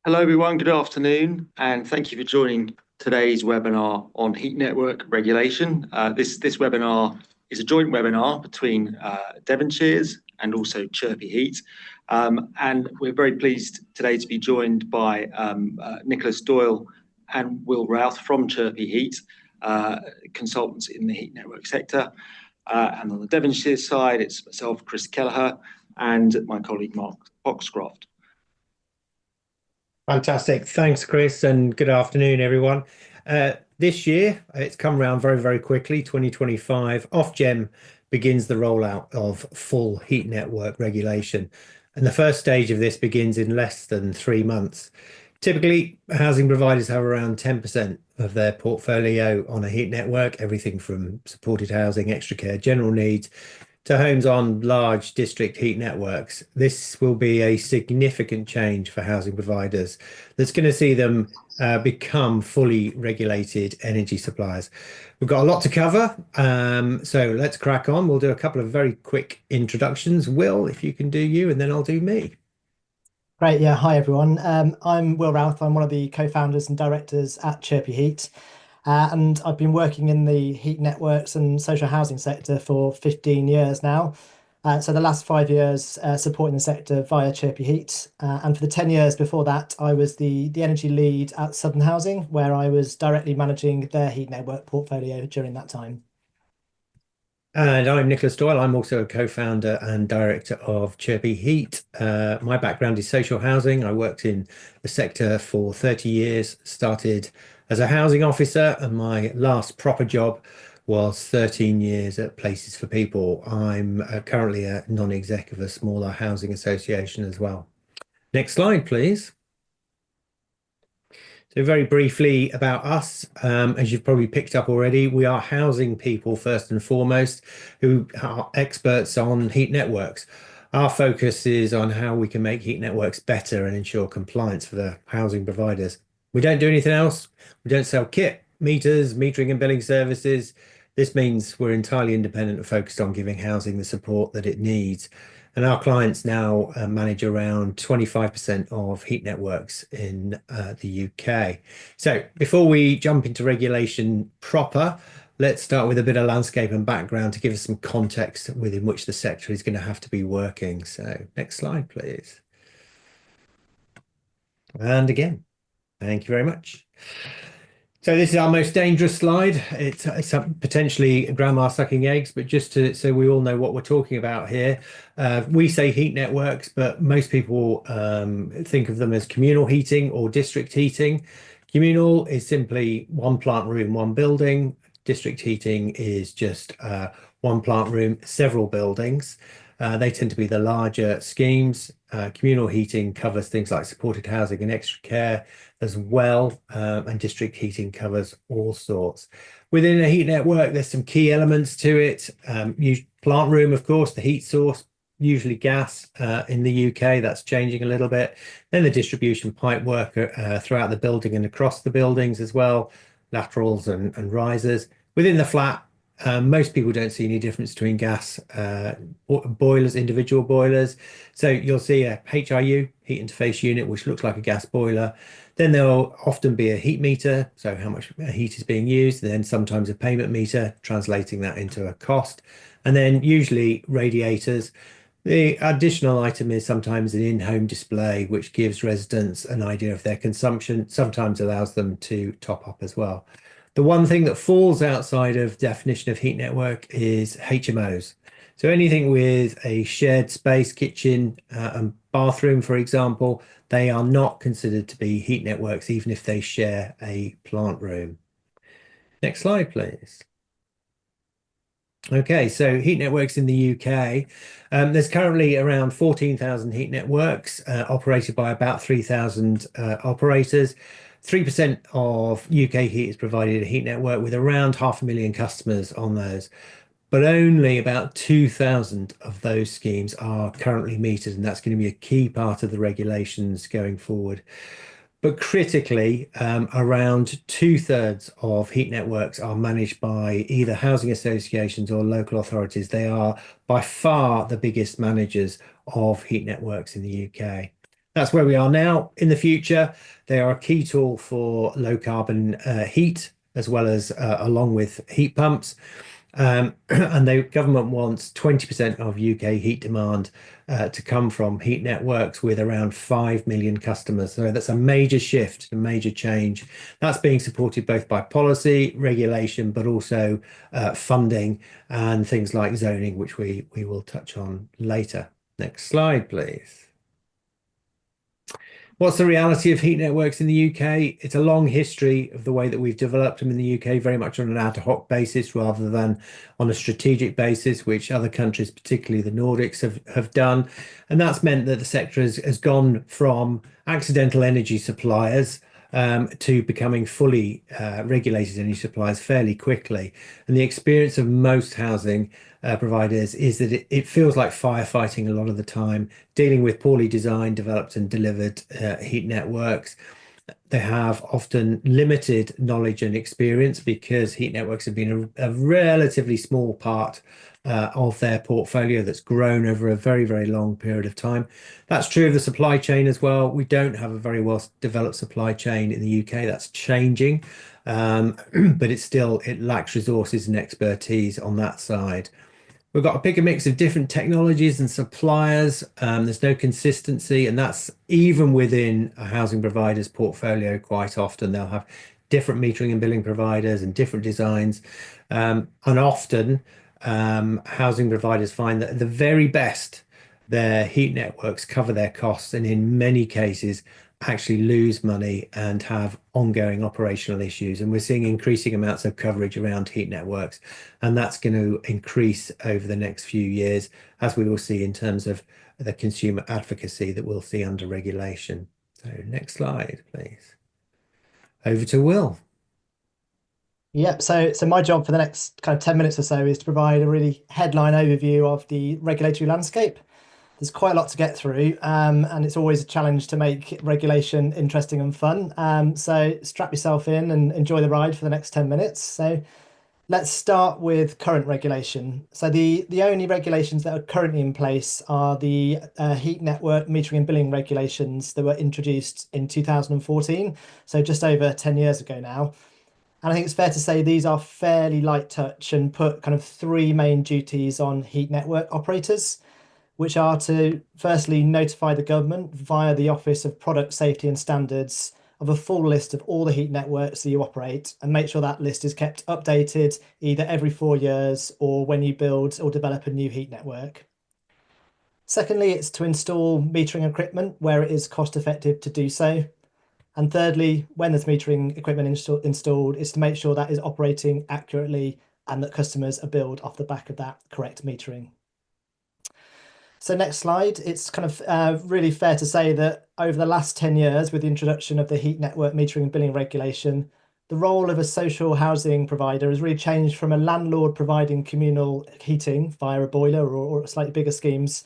Hello, everyone. Good afternoon, and thank you for joining today's webinar on heat network regulation. This webinar is a joint webinar between Devonshires and also Chirpy Heat. And we're very pleased today to be joined by Doyle and Will Routh from Chirpy Heat, consultants in the heat network sector. And on the Devonshires side, it's myself, Kris, Kelliher, and my colleague, Mark Foxcroft. Fantastic. Thanks, Chris, and good afternoon, everyone. This year, it's come around very, very quickly. 2025, Ofgem begins the rollout of full heat network regulation. And the first stage of this begins in less than 3 months. Typically, housing providers have around 10% of their portfolio on a heat network, everything from supported housing, extra care, general needs, to homes on large district heat networks. This will be a significant change for housing providers that's going to see them become fully regulated energy suppliers. We've got a lot to cover, so let's crack on. We'll do a couple of very quick introductions. Will, if you can do you, and then I'll do me. Great, yeah. Hi, everyone. I'm Will Routh. I'm one of the co-founders and directors at Chirpy Heat. And I've been working in the heat networks and social housing sector for 15 years now. So the last 5 years supporting the sector via Chirpy Heat. And for the 10 years before that, I was the energy lead at Southern Housing, where I was directly managing their heat network portfolio during that time. And I'm Doyle. I'm also a co-founder and director of Chirpy Heat. My background is social housing. I worked in the sector for 30 years, started as a housing officer, and my last proper job was 13 years at Places for People. I'm currently a non-exec of a smaller housing association as well. Next slide, please. So very briefly about us, as you've probably picked up already, we are housing people first and foremost who are experts on heat networks. Our focus is on how we can make heat networks better and ensure compliance for the housing providers. We don't do anything else. We don't sell kit, meters, metering and billing services. This means we're entirely independent and focused on giving housing the support that it needs. And our clients now manage around 25% of heat networks in the UK. So before we jump into regulation proper, let's start with a bit of landscape and background to give us some context within which the sector is going to have to be working. So next slide, please. And again, thank you very much. So this is our most dangerous slide. It's potentially grandma sucking eggs, but just so we all know what we're talking about here. We say heat networks, but most people think of them as communal heating or district heating. Communal is simply one plant room, one building. District heating is just one plant room, several buildings. They tend to be the larger schemes. Communal heating covers things like supported housing and extra care as well, and district heating covers all sorts. Within a heat network, there's some key elements to it. Plant room, of course, the heat source, usually gas in the UK. That's changing a little bit. Then the distribution pipe work throughout the building and across the buildings as well, laterals and risers. Within the flat, most people don't see any difference between gas boilers, individual boilers. So you'll see a HIU, heat interface unit, which looks like a gas boiler. Then there'll often be a heat meter, so how much heat is being used. And then sometimes a payment meter, translating that into a cost. And then usually radiators. The additional item is sometimes an in-home display, which gives residents an idea of their consumption, sometimes allows them to top up as well. The one thing that falls outside of definition of heat network is HMOs. So anything with a shared space, kitchen and bathroom, for example, they are not considered to be heat networks, even if they share a plant room. Next slide, please. Okay, so heat networks in the UK. There's currently around 14,000 heat networks operated by about 3,000 operators. 3% of UK heat is provided a heat network with around 500,000 customers on those. But only about 2,000 of those schemes are currently metered, and that's going to be a key part of the regulations going forward. But critically, around 2/3 of heat networks are managed by either housing associations or local authorities. They are by far the biggest managers of heat networks in the UK. That's where we are now. In the future, they are a key tool for low carbon heat, as well as along with heat pumps. And the government wants 20% of UK heat demand to come from heat networks with around 5 million customers. So that's a major shift, a major change. That's being supported both by policy, regulation, but also funding and things like zoning, which we will touch on later. Next slide, please. What's the reality of heat networks in the UK? It's a long history of the way that we've developed them in the UK, very much on an ad hoc basis rather than on a strategic basis, which other countries, particularly the Nordics, have done. And that's meant that the sector has gone from accidental energy suppliers to becoming fully regulated energy suppliers fairly quickly. And the experience of most housing providers is that it feels like firefighting a lot of the time, dealing with poorly designed, developed and delivered heat networks. They have often limited knowledge and experience because heat networks have been a relatively small part of their portfolio that's grown over a very, very long period of time. That's true of the supply chain as well. We don't have a very well developed supply chain in the UK. That's changing, but it lacks resources and expertise on that side. We've got a bigger mix of different technologies and suppliers. There's no consistency, and that's even within a housing provider's portfolio. Quite often they'll have different metering and billing providers and different designs. And often housing providers find that at the very best, their heat networks cover their costs, and in many cases actually lose money and have ongoing operational issues. And we're seeing increasing amounts of coverage around heat networks, and that's going to increase over the next few years, as we will see in terms of the consumer advocacy that we'll see under regulation. So next slide, please. Over to Will. Yep. So my job for the next kind of 10 minutes or so is to provide a really headline overview of the regulatory landscape. There's quite a lot to get through, and it's always a challenge to make regulation interesting and fun. So strap yourself in and enjoy the ride for the next 10 minutes. So let's start with current regulation. So the only regulations that are currently in place are the heat network metering and billing regulations that were introduced in 2014, so just over 10 years ago now. And I think it's fair to say these are fairly light touch and put kind of three main duties on heat network operators, which are to firstly notify the government via the Office of Product Safety and Standards of a full list of all the heat networks that you operate, and make sure that list is kept updated either every 4 years or when you build or develop a new heat network. Secondly, it's to install metering equipment where it is cost effective to do so. And thirdly, when there's metering equipment installed, is to make sure that is operating accurately and that customers are billed off the back of that correct metering. So next slide, it's kind of really fair to say that over the last 10 years, with the introduction of the heat network metering and billing regulation, the role of a social housing provider has really changed from a landlord providing communal heating via a boiler or slightly bigger schemes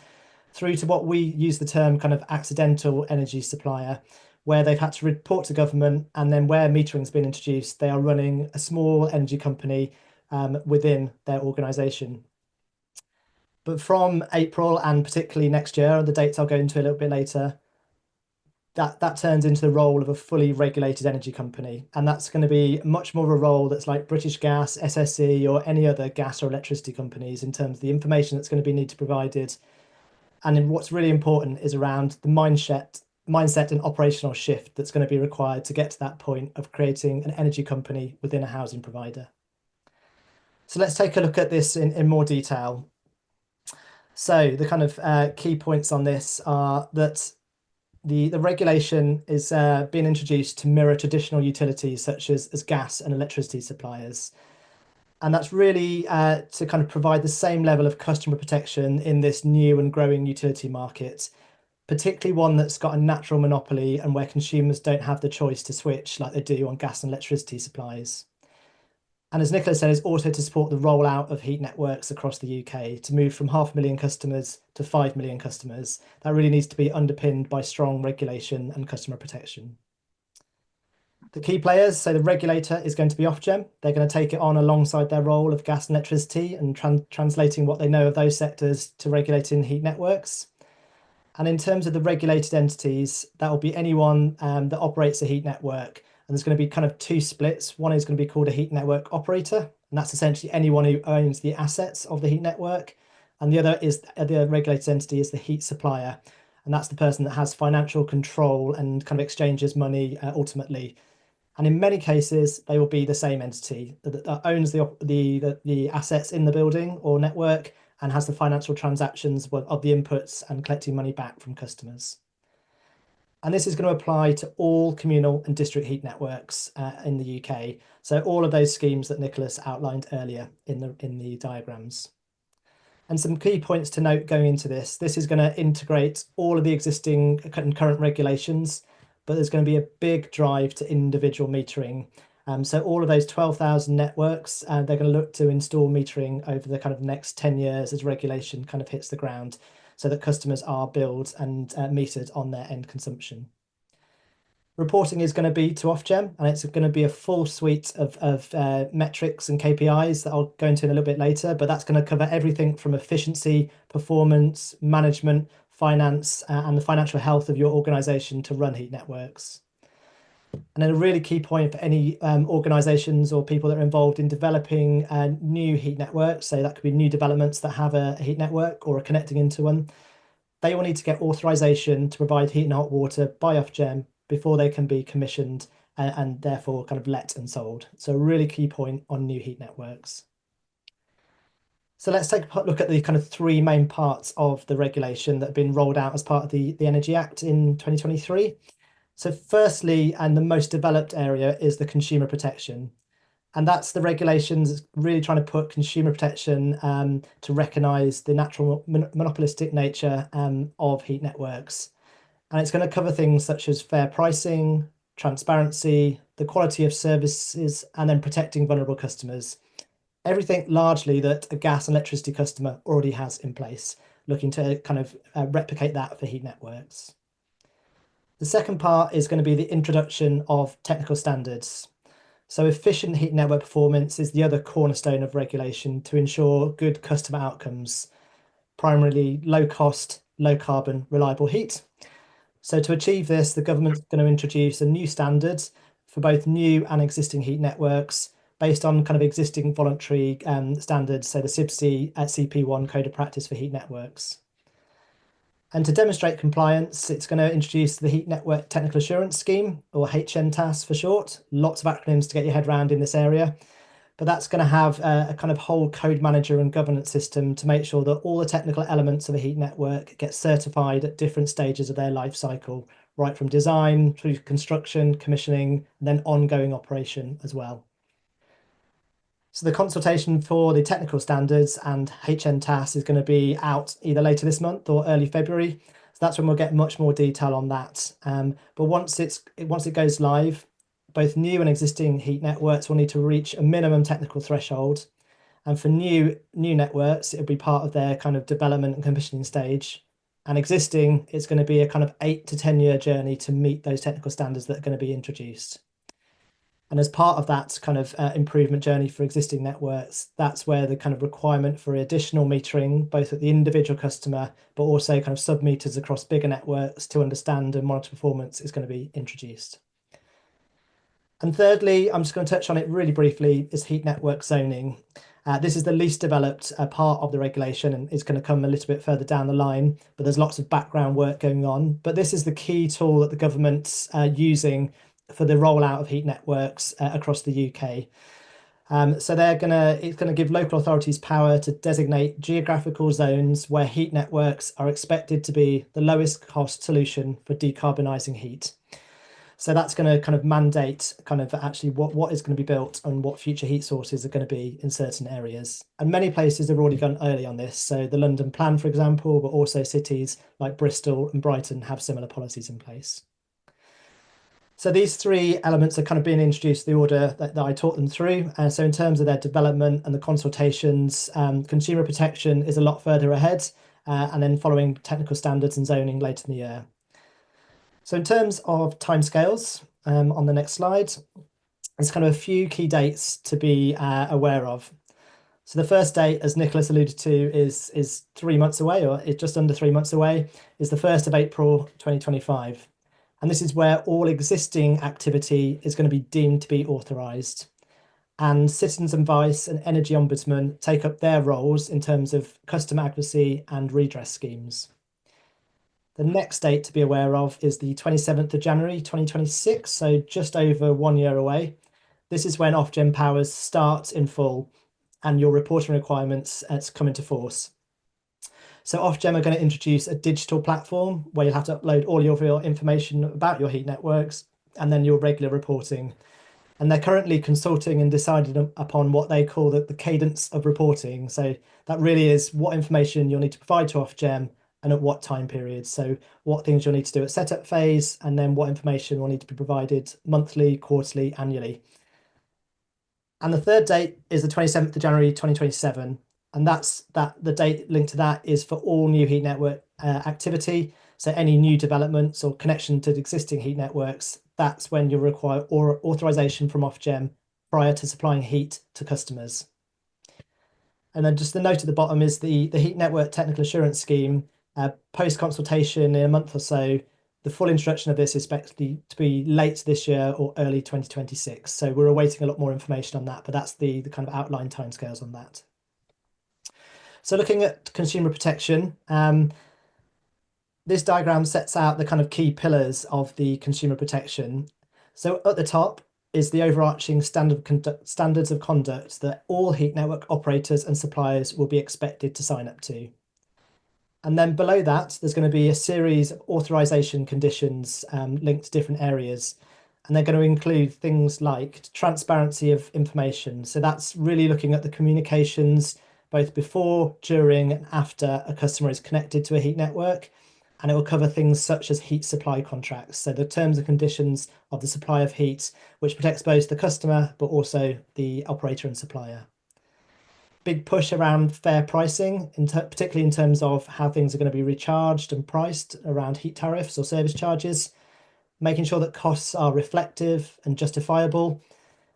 through to what we use the term kind of accidental energy supplier, where they've had to report to government, and then where metering's been introduced, they are running a small energy company within their organisation. But from April and particularly next year, and the dates I'll go into a little bit later, that turns into the role of a fully regulated energy company. And that's going to be much more of a role that's like British Gas, SSE, or any other gas or electricity companies in terms of the information that's going to be needed to be provided. And what's really important is around the mindset and operational shift that's going to be required to get to that point of creating an energy company within a housing provider. So let's take a look at this in more detail. So the kind of key points on this are that the regulation is being introduced to mirror traditional utilities such as gas and electricity suppliers. And that's really to kind of provide the same level of customer protection in this new and growing utility market, particularly one that's got a natural monopoly and where consumers don't have the choice to switch like they do on gas and electricity supplies. And as Nicola said, it's also to support the rollout of heat networks across the UK to move from 500,000 customers to 5 million customers. That really needs to be underpinned by strong regulation and customer protection. The key players, so the regulator is going to be Ofgem. They're going to take it on alongside their role of gas and electricity and translating what they know of those sectors to regulating heat networks. And in terms of the regulated entities, that will be anyone that operates a heat network. And there's going to be kind of two splits. One is going to be called a heat network operator, and that's essentially anyone who owns the assets of the heat network. And the other is the regulated entity is the heat supplier, and that's the person that has financial control and kind of exchanges money ultimately. And in many cases, they will be the same entity that owns the assets in the building or network and has the financial transactions of the inputs and collecting money back from customers. And this is going to apply to all communal and district heat networks in the UK. So all of those schemes that Nicholas outlined earlier in the diagrams. And some key points to note going into this. This is going to integrate all of the existing and current regulations, but there's going to be a big drive to individual metering. So all of those 12,000 networks, they're going to look to install metering over the kind of next 10 years as regulation kind of hits the ground, so that customers are billed and metered on their end consumption. Reporting is going to be to Ofgem, and it's going to be a full suite of metrics and KPIs that I'll go into in a little bit later, but that's going to cover everything from efficiency, performance, management, finance, and the financial health of your organisation to run heat networks. And then a really key point for any organisations or people that are involved in developing new heat networks, so that could be new developments that have a heat network or are connecting into one, they will need to get authorisation to provide heat and hot water by Ofgem before they can be commissioned and therefore kind of let and sold. So a really key point on new heat networks. So let's take a look at the kind of three main parts of the regulation that have been rolled out as part of the Energy Act in 2023. So firstly, and the most developed area is the consumer protection. And that's the regulations really trying to put consumer protection to recognise the natural monopolistic nature of heat networks. And it's going to cover things such as fair pricing, transparency, the quality of services, and then protecting vulnerable customers. Everything largely that a gas and electricity customer already has in place, looking to kind of replicate that for heat networks. The second part is going to be the introduction of technical standards. So efficient heat network performance is the other cornerstone of regulation to ensure good customer outcomes, primarily low cost, low carbon, reliable heat. So to achieve this, the government's going to introduce a new standard for both new and existing heat networks based on kind of existing voluntary standards, so the CIBSE at CP1 Code of Practice for heat networks. And to demonstrate compliance, it's going to introduce the Heat Network Technical Assurance Scheme, or HNTAS for short. Lots of acronyms to get your head around in this area. But that's going to have a kind of whole code manager and governance system to make sure that all the technical elements of a heat network get certified at different stages of their life cycle, right from design through construction, commissioning, and then ongoing operation as well. So the consultation for the technical standards and HNTAS is going to be out either later this month or early February. So that's when we'll get much more detail on that. But once it goes live, both new and existing heat networks will need to reach a minimum technical threshold. And for new networks, it'll be part of their kind of development and commissioning stage. And existing, it's going to be a kind of 8 to 10 year journey to meet those technical standards that are going to be introduced. And as part of that kind of improvement journey for existing networks, that's where the kind of requirement for additional metering, both at the individual customer, but also kind of sub-meters across bigger networks to understand and monitor performance is going to be introduced. And thirdly, I'm just going to touch on it really briefly, is heat network zoning. This is the least developed part of the regulation and it's going to come a little bit further down the line, but there's lots of background work going on. But this is the key tool that the government's using for the rollout of heat networks across the UK. So it's going to give local authorities power to designate geographical zones where heat networks are expected to be the lowest cost solution for decarbonising heat. So that's going to kind of mandate kind of actually what is going to be built and what future heat sources are going to be in certain areas. And many places have already gone early on this. So the London Plan, for example, but also cities like Bristol and Brighton have similar policies in place. So these three elements are kind of being introduced the order that I taught them through. And so in terms of their development and the consultations, consumer protection is a lot further ahead and then following technical standards and zoning later in the year. So in terms of timescales, on the next slide, there's kind of a few key dates to be aware of. So the first date, as Nicholas alluded to, is 3 months away, or it's just under 3 months away, is the 1st of April 2025. And this is where all existing activity is going to be deemed to be authorised. And Citizens Advice and Energy Ombudsman take up their roles in terms of customer advocacy and redress schemes. The next date to be aware of is the 27th of January 2026, so just over 1 year away. This is when Ofgem powers start in full and your reporting requirements come into force. So Ofgem are going to introduce a digital platform where you'll have to upload all of your information about your heat networks and then your regular reporting. And they're currently consulting and deciding upon what they call the cadence of reporting. So that really is what information you'll need to provide to Ofgem and at what time periods. So what things you'll need to do at setup phase, and then what information will need to be provided monthly, quarterly, annually. And the third date is the 27th of January 2027. And the date linked to that is for all new heat network activity. So any new developments or connection to existing heat networks, that's when you'll require authorization from Ofgem prior to supplying heat to customers. And then just the note at the bottom is the Heat Network Technical Assurance Scheme. Post-consultation in a month or so, the full introduction of this is expected to be late this year or early 2026. So we're awaiting a lot more information on that, but that's the kind of outline timescales on that. So looking at consumer protection, this diagram sets out the kind of key pillars of the consumer protection. So at the top is the overarching standards of conduct that all heat network operators and suppliers will be expected to sign up to. And then below that, there's going to be a series of authorization conditions linked to different areas. And they're going to include things like transparency of information. So that's really looking at the communications both before, during, and after a customer is connected to a heat network. And it will cover things such as heat supply contracts. So the terms and conditions of the supply of heat, which protects both the customer, but also the operator and supplier. Big push around fair pricing, particularly in terms of how things are going to be recharged and priced around heat tariffs or service charges, making sure that costs are reflective and justifiable.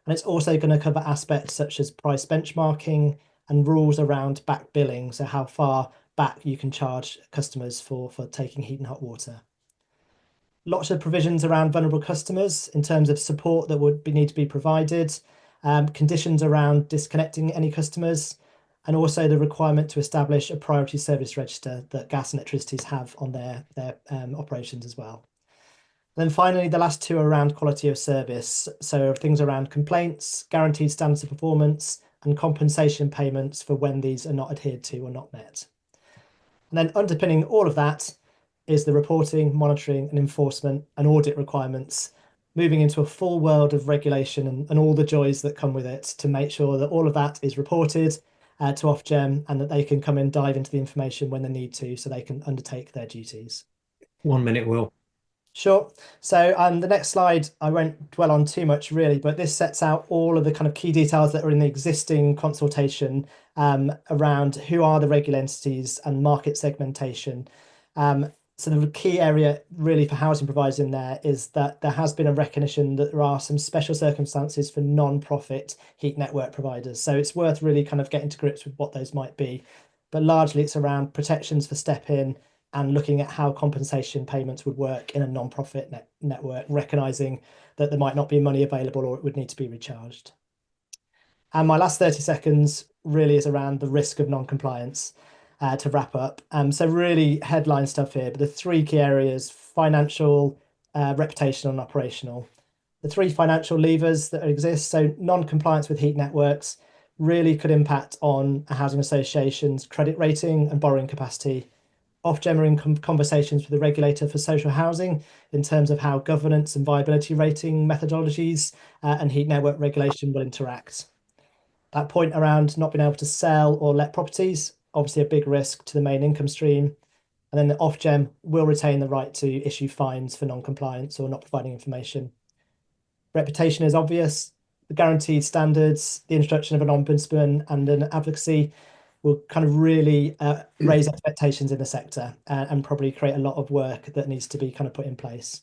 And it's also going to cover aspects such as price benchmarking and rules around back billing, so how far back you can charge customers for taking heat and hot water. Lots of provisions around vulnerable customers in terms of support that would need to be provided, conditions around disconnecting any customers, and also the requirement to establish a priority service register that gas and electricities have on their operations as well. And then finally, the last two are around quality of service. So things around complaints, guaranteed standards of performance, and compensation payments for when these are not adhered to or not met. And then underpinning all of that is the reporting, monitoring, and enforcement and audit requirements, moving into a full world of regulation and all the joys that come with it to make sure that all of that is reported to Ofgem and that they can come and dive into the information when they need to so they can undertake their duties. 1 minute, Will. Sure. So the next slide, I won't dwell on too much really, but this sets out all of the kind of key details that are in the existing consultation around who are the regular entities and market segmentation. So the key area really for housing providers in there is that there has been a recognition that there are some special circumstances for non-profit heat network providers. So it's worth really kind of getting to grips with what those might be. But largely it's around protections for step-in and looking at how compensation payments would work in a non-profit network, recognising that there might not be money available or it would need to be recharged. And my last 30 seconds really is around the risk of non-compliance. To wrap up. So really headline stuff here, but the three key areas: financial, reputational and operational. The three financial levers that exist, so non-compliance with heat networks really could impact on a housing association's credit rating and borrowing capacity. Ofgem are in conversations with the regulator for social housing in terms of how governance and viability rating methodologies and heat network regulation will interact. That point around not being able to sell or let properties, obviously a big risk to the main income stream. And then the Ofgem will retain the right to issue fines for non-compliance or not providing information. Reputation is obvious. The guaranteed standards, the introduction of an ombudsman and an advocacy will kind of really raise expectations in the sector and probably create a lot of work that needs to be kind of put in place.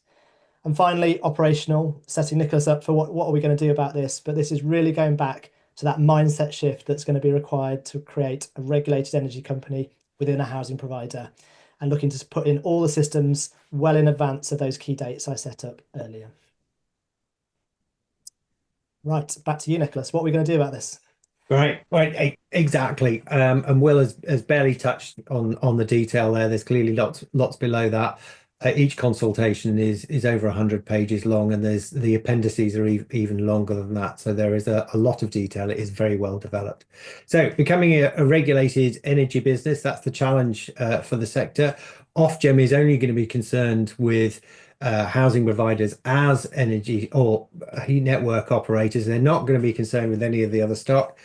And finally, operational, setting Nicholas up for what are we going to do about this? But this is really going back So that mindset shift that's going to be required to create a regulated energy company within a housing provider, and looking to put in all the systems well in advance of those key dates I set up earlier. Right, back to you, Nicholas. What are we going to do about this? Right, exactly. And Will has barely touched on the detail there. There's clearly lots below that. Each consultation is over 100 pages long, and there's the appendices are even longer than that. So there is a lot of detail. It is very well developed. So becoming a regulated energy business, that's the challenge for the sector. Ofgem is only going to be concerned with housing providers as energy or heat network operators. They're not going to be concerned with any of the other stock.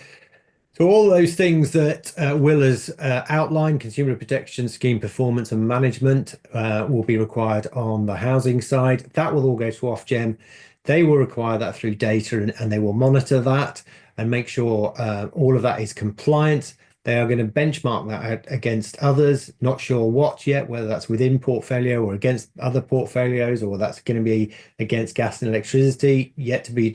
So all those things that Will has outlined, consumer protection scheme performance and management, will be required on the housing side. That will all go to Ofgem. They will require that through data, and they will monitor that and make sure all of that is compliant. They are going to benchmark that against others, not sure what yet, whether that's within portfolio or against other portfolios, or that's going to be against gas and electricity, yet to be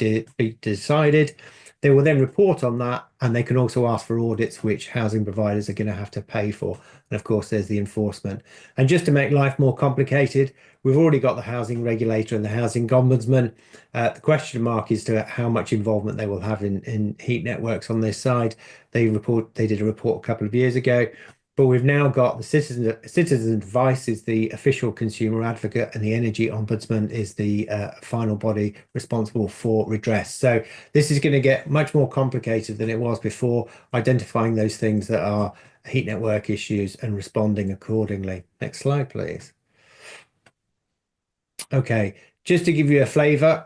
decided. They will then report on that, and they can also ask for audits, which housing providers are going to have to pay for. And of course, there's the enforcement. And just to make life more complicated, we've already got the housing regulator and the housing ombudsman. The question mark is to how much involvement they will have in heat networks on this side. They did a report a couple of years ago. But we've now got the citizen advice is the official consumer advocate, and the energy ombudsman is the final body responsible for redress. So this is going to get much more complicated than it was before, identifying those things that are heat network issues and responding accordingly. Next slide, please. Okay, just to give you a flavour,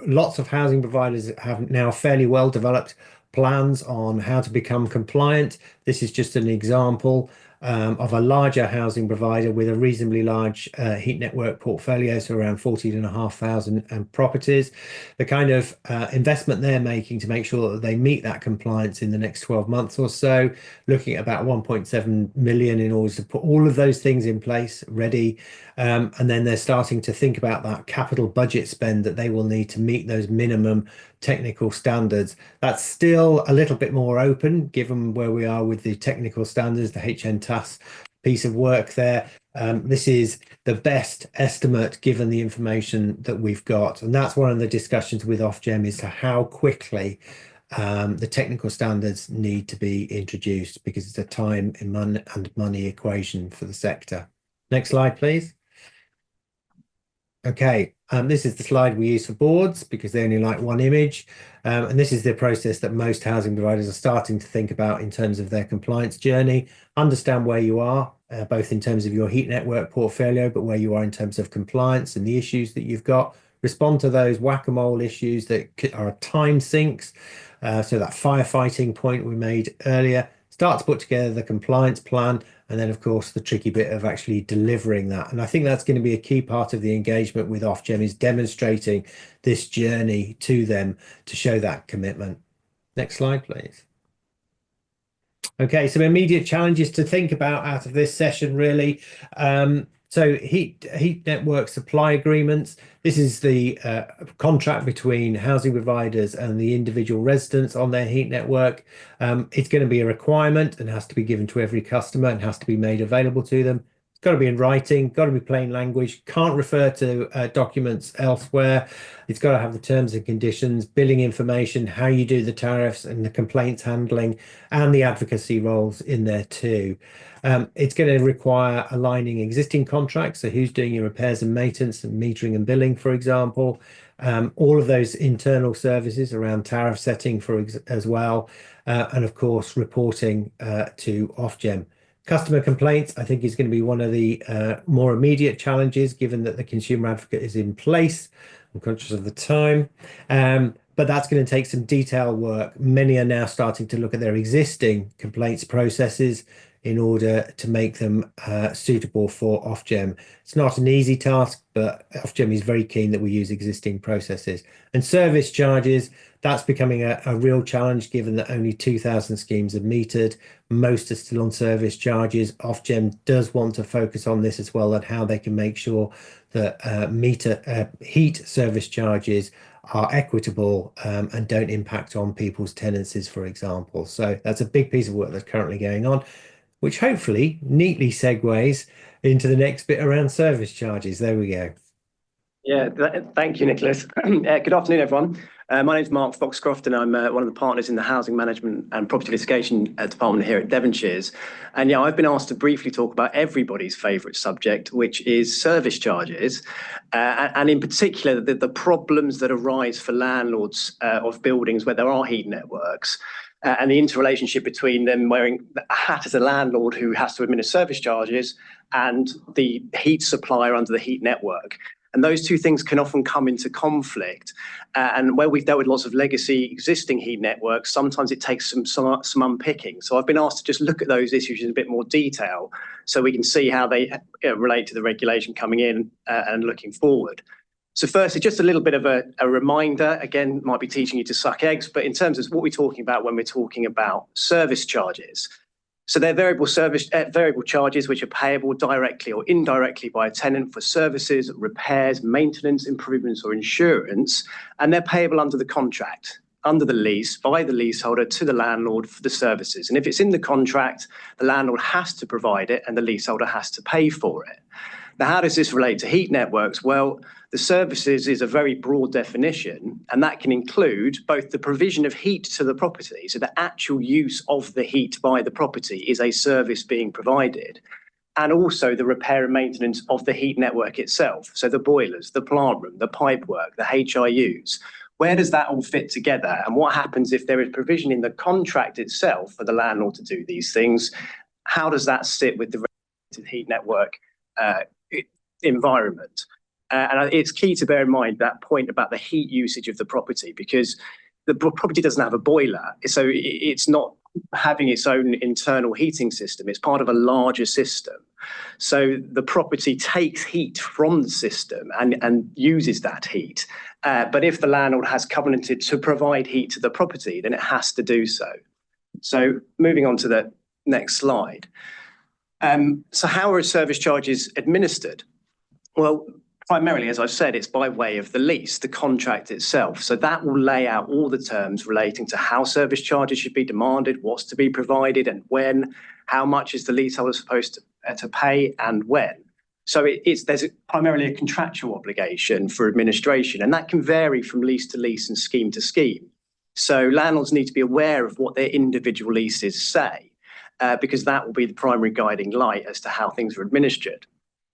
lots of housing providers have now fairly well developed plans on how to become compliant. This is just an example of a larger housing provider with a reasonably large heat network portfolio, so around 14,500 properties. The kind of investment they're making to make sure that they meet that compliance in the next 12 months or so, looking at about 1.7 million in order to put all of those things in place, ready. And then they're starting to think about that capital budget spend that they will need to meet those minimum technical standards. That's still a little bit more open given where we are with the technical standards, the HNTAS piece of work there. This is the best estimate given the information that we've got. And that's one of the discussions with Ofgem as to how quickly the technical standards need to be introduced, because it's a time and money equation for the sector. Next slide, please. Okay, this is the slide we use for boards because they only like one image. And this is the process that most housing providers are starting to think about in terms of their compliance journey. Understand where you are, both in terms of your heat network portfolio, but where you are in terms of compliance and the issues that you've got. Respond to those whack-a-mole issues that are time sinks. So that firefighting point we made earlier. Start to put together the compliance plan, and then, of course, the tricky bit of actually delivering that. And I think that's going to be a key part of the engagement with Ofgem, is demonstrating this journey to them to show that commitment. Next slide, please. Okay, some immediate challenges to think about out of this session, really. So heat network supply agreements. This is the contract between housing providers and the individual residents on their heat network. It's going to be a requirement and has to be given to every customer and has to be made available to them. It's got to be in writing, got to be plain language, can't refer to documents elsewhere. It's got to have the terms and conditions, billing information, how you do the tariffs and the complaints handling, and the advocacy roles in there too. It's going to require aligning existing contracts, so who's doing your repairs and maintenance and metering and billing, for example. All of those internal services around tariff setting as well, and of course reporting to Ofgem. Customer complaints, I think, is going to be one of the more immediate challenges, given that the consumer advocate is in place. I'm conscious of the time, but that's going to take some detailed work. Many are now starting to look at their existing complaints processes in order to make them suitable for Ofgem. It's not an easy task, but Ofgem is very keen that we use existing processes. And service charges, that's becoming a real challenge, given that only 2,000 schemes are metered. Most are still on service charges. Ofgem does want to focus on this as well, and how they can make sure that heat service charges are equitable and don't impact on people's tenancies, for example. So that's a big piece of work that's currently going on, which hopefully neatly segues into the next bit around service charges. There we go. Yeah, thank you, Nicholas. Good afternoon, everyone. My name is Mark Foxcroft, and I'm one of the partners in the Housing Management and Property Litigation Department here at Devonshires. And yeah, I've been asked to briefly talk about everybody's favourite subject, which is service charges, and in particular, the problems that arise for landlords of buildings where there are heat networks. And the interrelationship between them wearing a hat as a landlord who has to administer service charges and the heat supplier under the heat network. And those two things can often come into conflict. And where we've dealt with lots of legacy existing heat networks, sometimes it takes some unpicking. So I've been asked to just look at those issues in a bit more detail so we can see how they relate to the regulation coming in and looking forward. So firstly, just a little bit of a reminder, again, might be teaching you to suck eggs, but in terms of what we're talking about when we're talking about service charges. So they're variable charges which are payable directly or indirectly by a tenant for services, repairs, maintenance, improvements or insurance, and they're payable under the contract, under the lease, by the leaseholder to the landlord for the services. And if it's in the contract, the landlord has to provide it and the leaseholder has to pay for it. Now, how does this relate to heat networks? Well, the services is a very broad definition, and that can include both the provision of heat to the property, so the actual use of the heat by the property is a service being provided, and also the repair and maintenance of the heat network itself, so the boilers, the plant room, the pipework, the HIUs. Where does that all fit together? And what happens if there is provision in the contract itself for the landlord to do these things? How does that sit with the heat network environment? And it's key to bear in mind that point about the heat usage of the property, because the property doesn't have a boiler, so it's not having its own internal heating system. It's part of a larger system. So the property takes heat from the system and uses that heat. But if the landlord has covenanted to provide heat to the property, then it has to do so. So moving on to the next slide. So how are service charges administered? Well, primarily, as I've said, it's by way of the lease, the contract itself. So that will lay out all the terms relating to how service charges should be demanded, what's to be provided and when, how much is the leaseholder supposed to pay and when. So there's primarily a contractual obligation for administration, and that can vary from lease to lease and scheme to scheme. So landlords need to be aware of what their individual leases say, because that will be the primary guiding light as to how things are administered.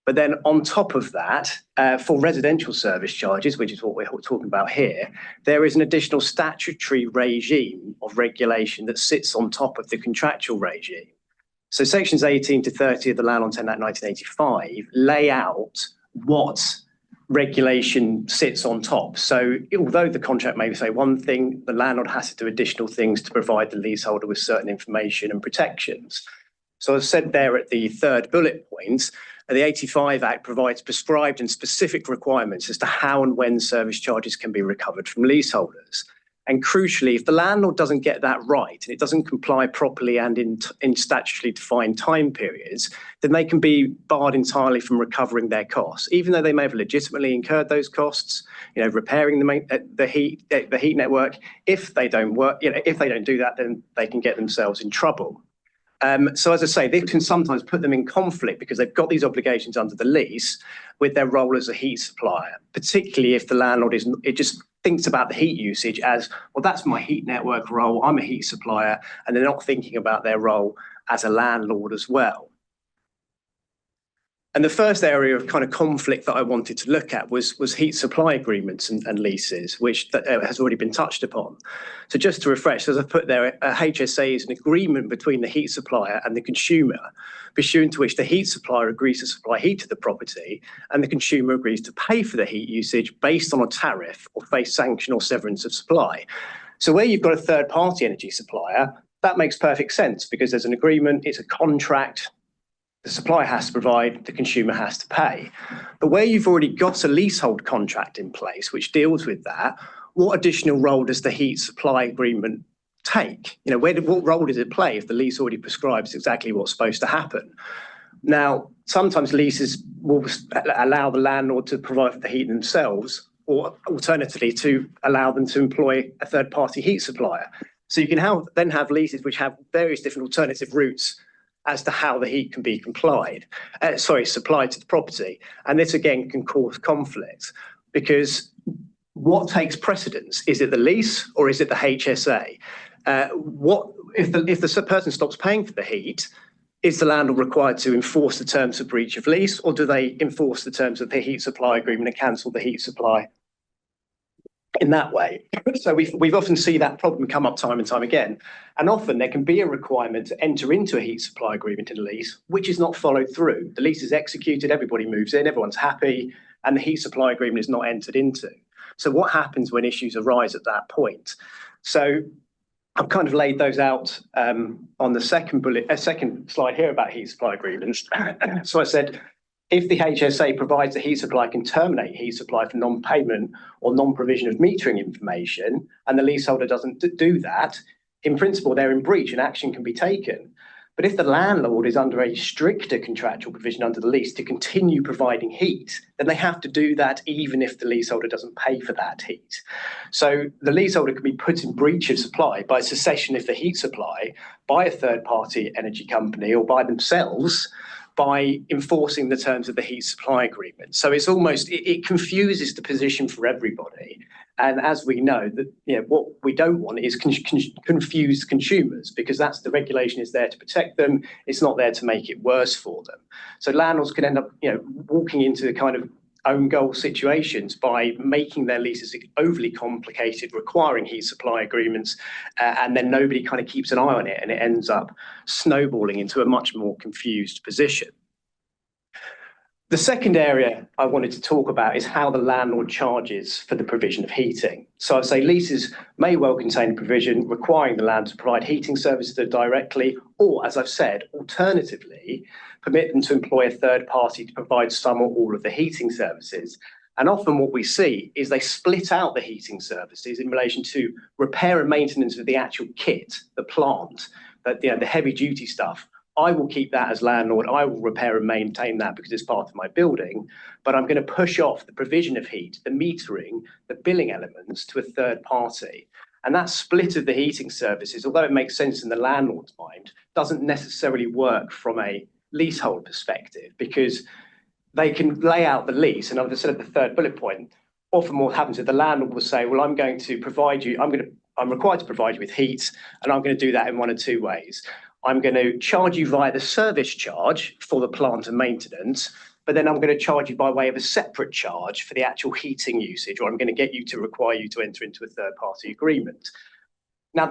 But then on top of that, for residential service charges, which is what we're talking about here, there is an additional statutory regime of regulation that sits on top of the contractual regime. So sections 18 to 30 of the Land on Tenant Act 1985 lay out what regulation sits on top. So although the contract may say one thing, the landlord has to do additional things to provide the leaseholder with certain information and protections. So as said there at the third bullet point, the 85 Act provides prescribed and specific requirements as to how and when service charges can be recovered from leaseholders. And crucially, if the landlord doesn't get that right and it doesn't comply properly and in statutorily defined time periods, then they can be barred entirely from recovering their costs, even though they may have legitimately incurred those costs, repairing the heat network. If they don't do that, then they can get themselves in trouble. So as I say, this can sometimes put them in conflict because they've got these obligations under the lease with their role as a heat supplier, particularly if the landlord just thinks about the heat usage as, well, that's my heat network role, I'm a heat supplier, and they're not thinking about their role as a landlord as well. And the first area of kind of conflict that I wanted to look at was heat supply agreements and leases, which has already been touched upon. So just to refresh, as I put there, a HSA is an agreement between the heat supplier and the consumer, pursuant to which the heat supplier agrees to supply heat to the property and the consumer agrees to pay for the heat usage based on a tariff or face sanction or severance of supply. So where you've got a third-party energy supplier, that makes perfect sense because there's an agreement, it's a contract, the supplier has to provide, the consumer has to pay. But where you've already got a leasehold contract in place which deals with that, what additional role does the heat supply agreement take? What role does it play if the lease already prescribes exactly what's supposed to happen? Now, sometimes leases will allow the landlord to provide for the heat themselves, or alternatively to allow them to employ a third-party heat supplier. So you can then have leases which have various different alternative routes as to how the heat can be supplied to the property. And this again can cause conflict, because what takes precedence? Is it the lease or is it the HSA? What if the person stops paying for the heat? Is the landlord required to enforce the terms of breach of lease, or do they enforce the terms of the heat supply agreement and cancel the heat supply in that way? So we've often seen that problem come up time and time again. And often there can be a requirement to enter into a heat supply agreement in a lease, which is not followed through. The lease is executed, everybody moves in, everyone's happy, and the heat supply agreement is not entered into. So what happens when issues arise at that point? So I've kind of laid those out on the second slide here about heat supply agreements. So I said, if the HSA provides the heat supply can terminate heat supply for non-payment or non-provision of metering information, and the leaseholder doesn't do that, in principle, they're in breach and action can be taken. But if the landlord is under a stricter contractual provision under the lease to continue providing heat, then they have to do that even if the leaseholder doesn't pay for that heat. So the leaseholder can be put in breach of supply by cessation of the heat supply by a third-party energy company or by themselves by enforcing the terms of the heat supply agreement. So it's almost, it confuses the position for everybody. And as we know, that what we don't want is confused consumers, because that's the regulation is there to protect them. It's not there to make it worse for them. So landlords can end up walking into kind of own goal situations by making their leases overly complicated, requiring heat supply agreements, and then nobody kind of keeps an eye on it, and it ends up snowballing into a much more confused position. The second area I wanted to talk about is how the landlord charges for the provision of heating. So I'd say leases may well contain a provision requiring the landlord to provide heating services directly, or, as I've said, alternatively, permit them to employ a third party to provide some or all of the heating services. And often what we see is they split out the heating services in relation to repair and maintenance of the actual kit, the plant, the heavy duty stuff. I will keep that as landlord. I will repair and maintain that because it's part of my building, but I'm going to push off the provision of heat, the metering, the billing elements to a third party. And that split of the heating services, although it makes sense in the landlord's mind, doesn't necessarily work from a leasehold perspective, because they can lay out the lease. And as I said at the third bullet point, often what happens is the landlord will say, well, I'm required to provide you with heat, and I'm going to do that in one of two ways. I'm going to charge you via the service charge for the plant and maintenance, but then I'm going to charge you by way of a separate charge for the actual heating usage, or I'm going to require you to enter into a third-party agreement. Now,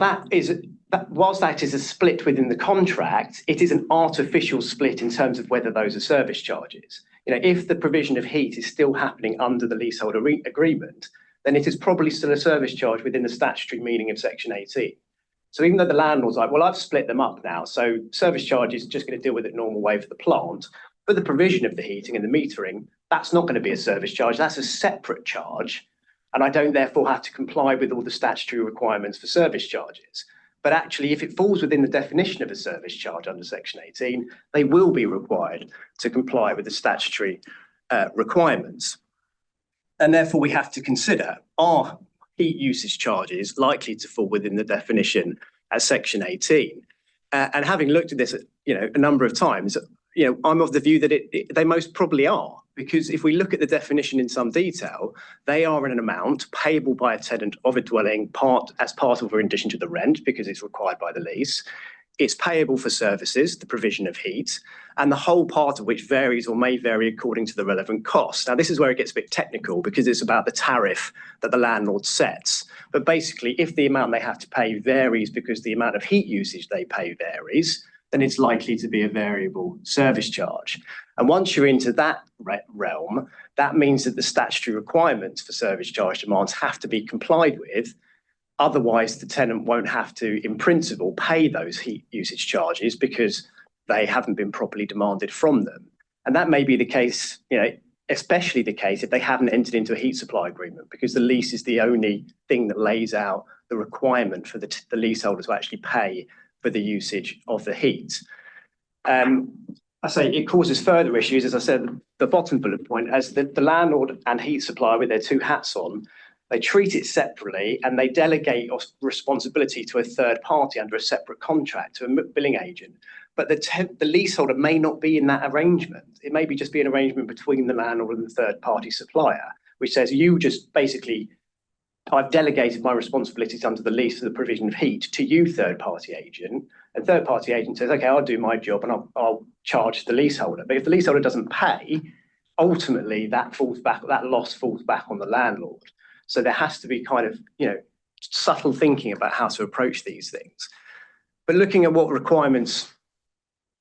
whilst that is a split within the contract, it is an artificial split in terms of whether those are service charges. If the provision of heat is still happening under the leasehold agreement, then it is probably still a service charge within the statutory meaning of Section 18. So even though the landlord's like, well, I've split them up now, so service charge is just going to deal with it normal way for the plant, but the provision of the heating and the metering, that's not going to be a service charge, that's a separate charge, and I don't therefore have to comply with all the statutory requirements for service charges. But actually, if it falls within the definition of a service charge under Section 18, they will be required to comply with the statutory requirements. And therefore, we have to consider, are heat usage charges likely to fall within the definition as Section 18? And having looked at this, a number of times, I'm of the view that they most probably are, because if we look at the definition in some detail, they are in an amount payable by a tenant of a dwelling as part of or in addition to the rent, because it's required by the lease. It's payable for services, the provision of heat, and the whole part of which varies or may vary according to the relevant cost. Now, this is where it gets a bit technical, because it's about the tariff that the landlord sets. But basically, if the amount they have to pay varies because the amount of heat usage they pay varies, then it's likely to be a variable service charge. And once you're into that realm, that means that the statutory requirements for service charge demands have to be complied with. Otherwise, the tenant won't have to, in principle, pay those heat usage charges because they haven't been properly demanded from them. And that may be the case, especially the case if they haven't entered into a heat supply agreement, because the lease is the only thing that lays out the requirement for the leaseholder to actually pay for the usage of the heat. I say it causes further issues. As I said, the bottom bullet point as the landlord and heat supplier with their two hats on, they treat it separately and they delegate responsibility to a third party under a separate contract, to a billing agent. But the leaseholder may not be in that arrangement. It may be just be an arrangement between the landlord and the third party supplier, which says you just basically, I've delegated my responsibilities under the lease for the provision of heat to you, third party agent. And third party agent says, okay, I'll do my job and I'll charge the leaseholder. But if the leaseholder doesn't pay, ultimately that loss falls back on the landlord. So there has to be kind of, subtle thinking about how to approach these things. But looking at what requirements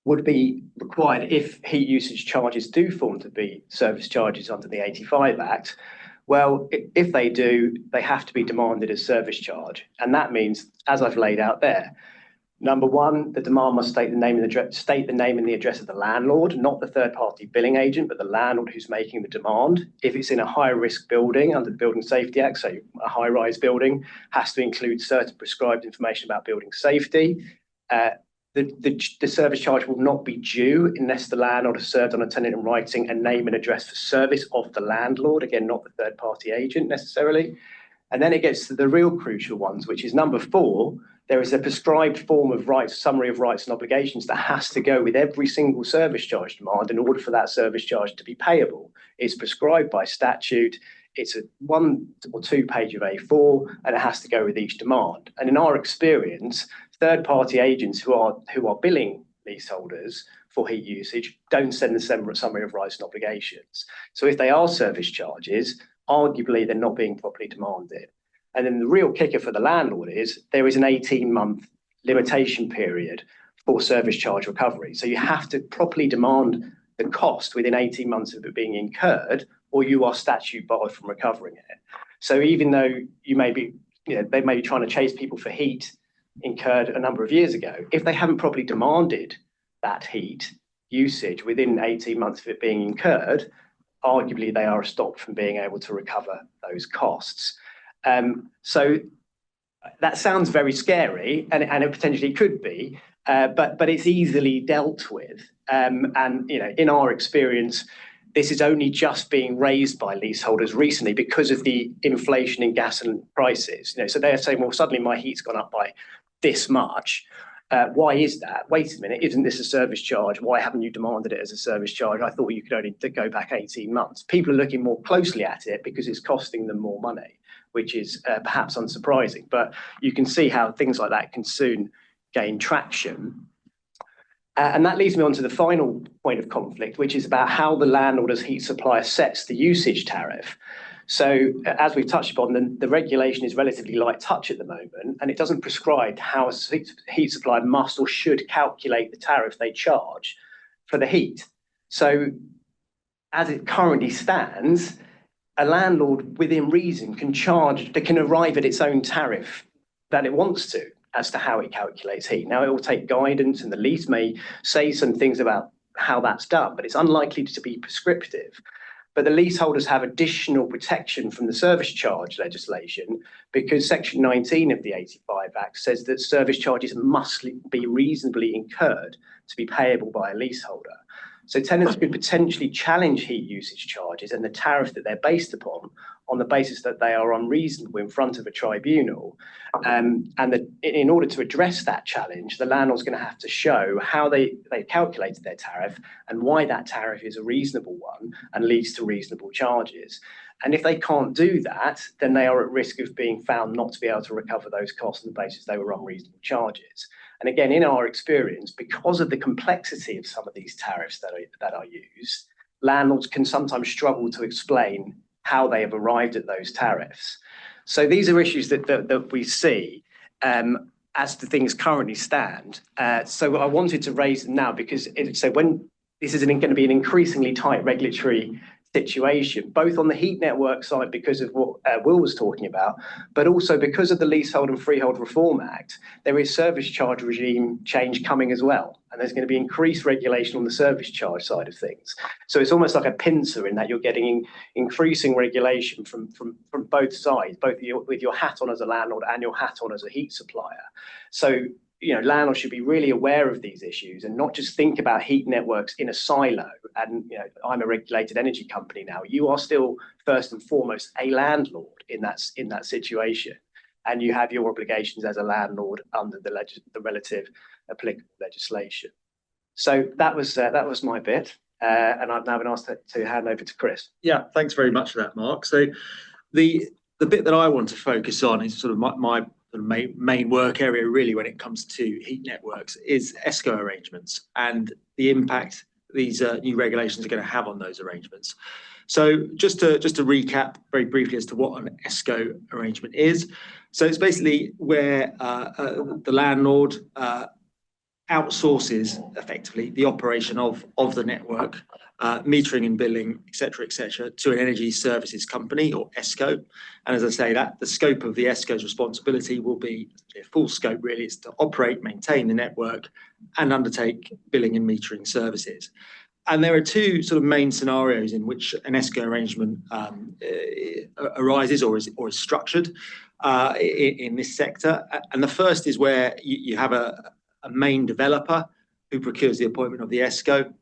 would be required if heat usage charges do form to be service charges under the 85 Act, well, if they do, they have to be demanded as service charge. And that means, as I've laid out there, number one, the demand must state the name and the address of the landlord, not the third-party billing agent, but the landlord who's making the demand. If it's in a high-risk building under the Building Safety Act, so a high-rise building, has to include certain prescribed information about building safety. The service charge will not be due unless the landlord has served on a tenant in writing a name and address for service of the landlord, again, not the third-party agent necessarily. And then it gets to the real crucial ones, which is number 4. There is a prescribed form of rights, summary of rights and obligations that has to go with every single service charge demand in order for that service charge to be payable. It's prescribed by statute. It's a 1 or 2 page of A4, and it has to go with each demand. And in our experience, third-party agents who are billing leaseholders for heat usage don't send the summary of rights and obligations. So if they are service charges, arguably they're not being properly demanded. And then the real kicker for the landlord is there is an 18-month limitation period for service charge recovery. So you have to properly demand the cost within 18 months of it being incurred, or you are statute barred from recovering it. So even though they may be trying to chase people for heat incurred a number of years ago, if they haven't properly demanded that heat usage within 18 months of it being incurred, arguably they are stopped from being able to recover those costs. So that sounds very scary, and it potentially could be, but it's easily dealt with. And in our experience, this is only just being raised by leaseholders recently because of the inflation in gas and prices. So they're saying, well, suddenly my heat's gone up by this much. Why is that? Wait a minute, isn't this a service charge? Why haven't you demanded it as a service charge? I thought you could only go back 18 months. People are looking more closely at it because it's costing them more money, which is perhaps unsurprising. But you can see how things like that can soon gain traction. And that leads me on to the final point of conflict, which is about how the landlord as heat supplier sets the usage tariff. So as we've touched upon, the regulation is relatively light touch at the moment, and it doesn't prescribe how a heat supplier must or should calculate the tariff they charge for the heat. So as it currently stands, a landlord within reason can arrive at its own tariff that it wants to as to how it calculates heat. Now, it will take guidance, and the lease may say some things about how that's done, but it's unlikely to be prescriptive. But the leaseholders have additional protection from the service charge legislation because Section 19 of the 85 Act says that service charges must be reasonably incurred to be payable by a leaseholder. So tenants could potentially challenge heat usage charges and the tariff that they're based upon on the basis that they are unreasonable in front of a tribunal. In order to address that challenge, the landlord's going to have to show how they calculated their tariff and why that tariff is a reasonable one and leads to reasonable charges. And if they can't do that, then they are at risk of being found not to be able to recover those costs on the basis they were unreasonable charges. And again, in our experience, because of the complexity of some of these tariffs that are used, landlords can sometimes struggle to explain how they have arrived at those tariffs. So these are issues that we see as the things currently stand. So I wanted to raise them now because when this is going to be an increasingly tight regulatory situation, both on the heat network side because of what Will was talking about, but also because of the Leasehold and Freehold Reform Act, there is service charge regime change coming as well. And there's going to be increased regulation on the service charge side of things. So it's almost like a pincer in that you're getting increasing regulation from both sides, both with your hat on as a landlord and your hat on as a heat supplier. So landlords should be really aware of these issues and not just think about heat networks in a silo. And I'm a regulated energy company now. You are still first and foremost a landlord in that situation, and you have your obligations as a landlord under the relative applicable legislation. So that was my bit, and I've now been asked to hand over to Kris. Yeah, thanks very much for that, Mark. So the bit that I want to focus on is sort of my main work area really when it comes to heat networks is ESCO arrangements and the impact these new regulations are going to have on those arrangements. So just to recap very briefly as to what an ESCO arrangement is. So it's basically where the landlord outsources effectively the operation of the network, metering and billing, et cetera, to an energy services company or ESCO. And as I say, that the scope of the ESCO's responsibility will be a full scope really. It's to operate, maintain the network and undertake billing and metering services. And there are two sort of main scenarios in which an ESCO arrangement arises or is structured in this sector. And the first is where you have a main developer who procures the appointment of the ESCO.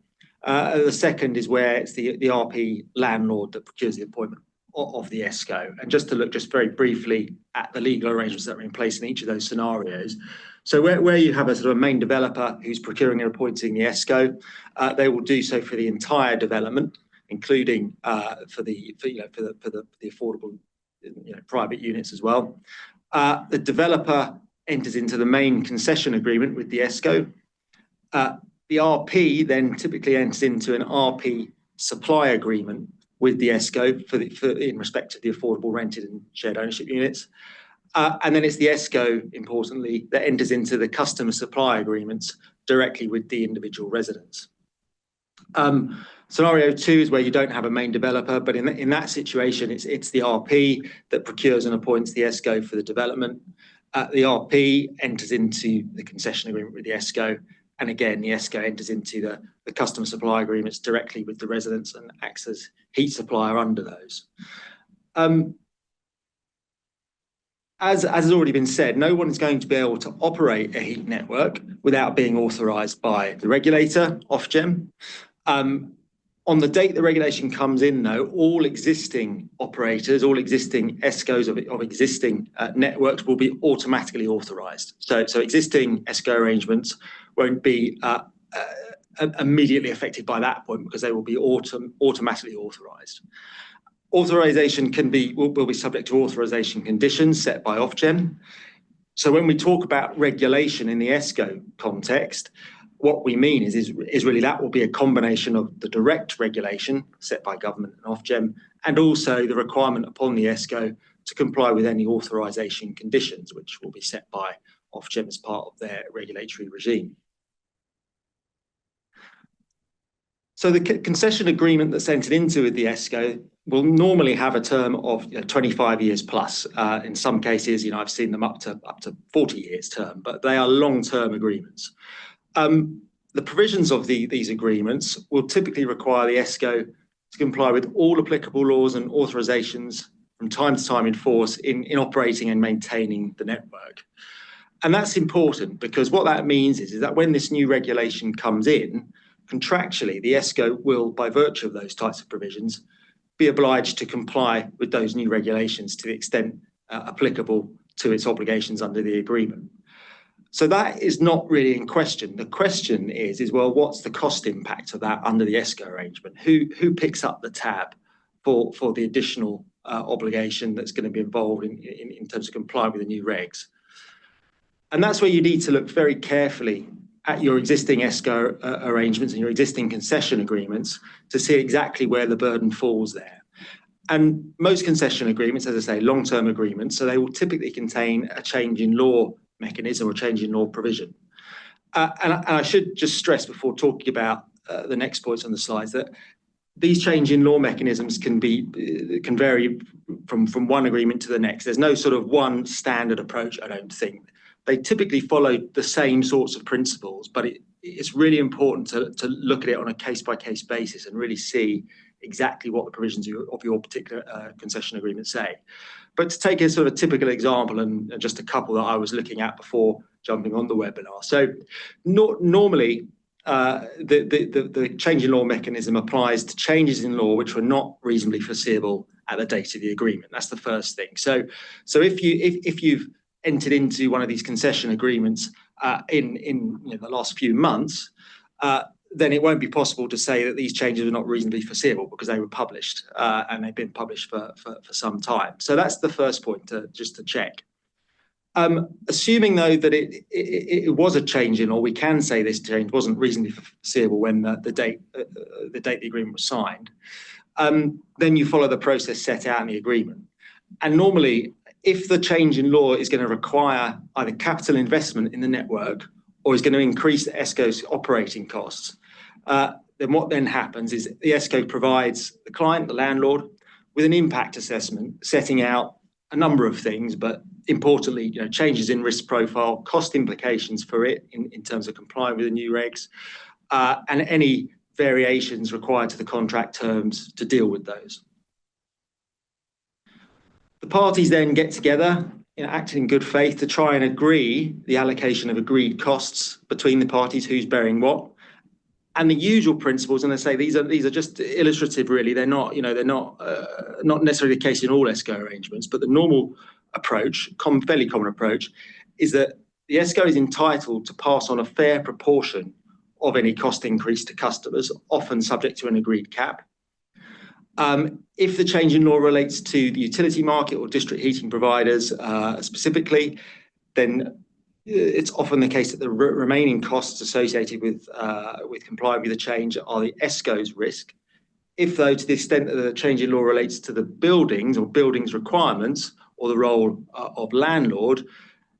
The second is where it's the RP landlord that procures the appointment of the ESCO. And just to look just very briefly at the legal arrangements that are in place in each of those scenarios. So where you have a sort of main developer who's procuring and appointing the ESCO, they will do so for the entire development, including for the affordable private units as well. The developer enters into the main concession agreement with the ESCO. The RP then typically enters into an RP supply agreement with the ESCO in respect of the affordable rented and shared ownership units. And then it's the ESCO, importantly, that enters into the customer supply agreements directly with the individual residents. Scenario 2 is where you don't have a main developer, but in that situation, it's the RP that procures and appoints the ESCO for the development. The RP enters into the concession agreement with the ESCO, and again, the ESCO enters into the customer supply agreements directly with the residents and acts as heat supplier under those. As has already been said, no one is going to be able to operate a heat network without being authorised by the regulator, Ofgem. On the date the regulation comes in, though, all existing operators, all existing ESCOs of existing networks will be automatically authorised. So existing ESCO arrangements won't be immediately affected by that point because they will be automatically authorised. Authorisation will be subject to authorisation conditions set by Ofgem. So when we talk about regulation in the ESCO context, what we mean is really that will be a combination of the direct regulation set by government and Ofgem, and also the requirement upon the ESCO to comply with any authorisation conditions, which will be set by Ofgem as part of their regulatory regime. So the concession agreement that's entered into with the ESCO will normally have a term of 25 years plus. In some cases, I've seen them up to 40 years term, but they are long-term agreements. The provisions of these agreements will typically require the ESCO to comply with all applicable laws and authorisations from time to time in force in operating and maintaining the network. And that's important because what that means is that when this new regulation comes in, contractually, the ESCO will, by virtue of those types of provisions, be obliged to comply with those new regulations to the extent applicable to its obligations under the agreement. So that is not really in question. The question is well, what's the cost impact of that under the ESCO arrangement? Who picks up the tab for the additional obligation that's going to be involved in terms of complying with the new regs? And that's where you need to look very carefully at your existing ESCO arrangements and your existing concession agreements to see exactly where the burden falls there. And most concession agreements, as I say, long-term agreements, so they will typically contain a change in law mechanism or change in law provision. And I should just stress before talking about the next points on the slides that these change in law mechanisms can vary from one agreement to the next. There's no sort of one standard approach, I don't think. They typically follow the same sorts of principles, but it's really important to look at it on a case-by-case basis and really see exactly what the provisions of your particular concession agreement say. But to take a sort of a typical example, and just a couple that I was looking at before jumping on the webinar. So normally, the change in law mechanism applies to changes in law which were not reasonably foreseeable at the date of the agreement. That's the first thing. So if you've entered into one of these concession agreements in the last few months, then it won't be possible to say that these changes were not reasonably foreseeable because they were published and they've been published for some time. So that's the first point just to check. Assuming though that it was a change in law, we can say this change wasn't reasonably foreseeable when the date the agreement was signed. Then you follow the process set out in the agreement. And normally, if the change in law is going to require either capital investment in the network or is going to increase the ESCO's operating costs, then what then happens is the ESCO provides the client, the landlord, with an impact assessment setting out a number of things, but importantly, changes in risk profile, cost implications for it in terms of complying with the new regs, and any variations required to the contract terms to deal with those. The parties then get together, acting in good faith, to try and agree the allocation of agreed costs between the parties, who's bearing what. And the usual principles, and I say these are just illustrative, really. They're not not necessarily the case in all ESCO arrangements, but the normal approach, fairly common approach, is that the ESCO is entitled to pass on a fair proportion of any cost increase to customers, often subject to an agreed cap. If the change in law relates to the utility market or district heating providers specifically, then it's often the case that the remaining costs associated with complying with the change are the ESCO's risk. If, though, to the extent that the change in law relates to the buildings or buildings requirements or the role of landlord,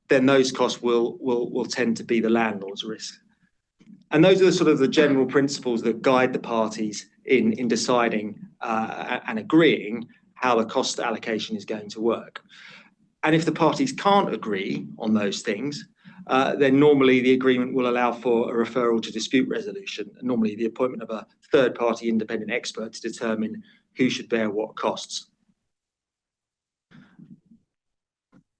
then those costs will tend to be the landlord's risk. And those are the sort of the general principles that guide the parties in deciding and agreeing how the cost allocation is going to work. And if the parties can't agree on those things, then normally the agreement will allow for a referral to dispute resolution, and normally the appointment of a third-party independent expert to determine who should bear what costs.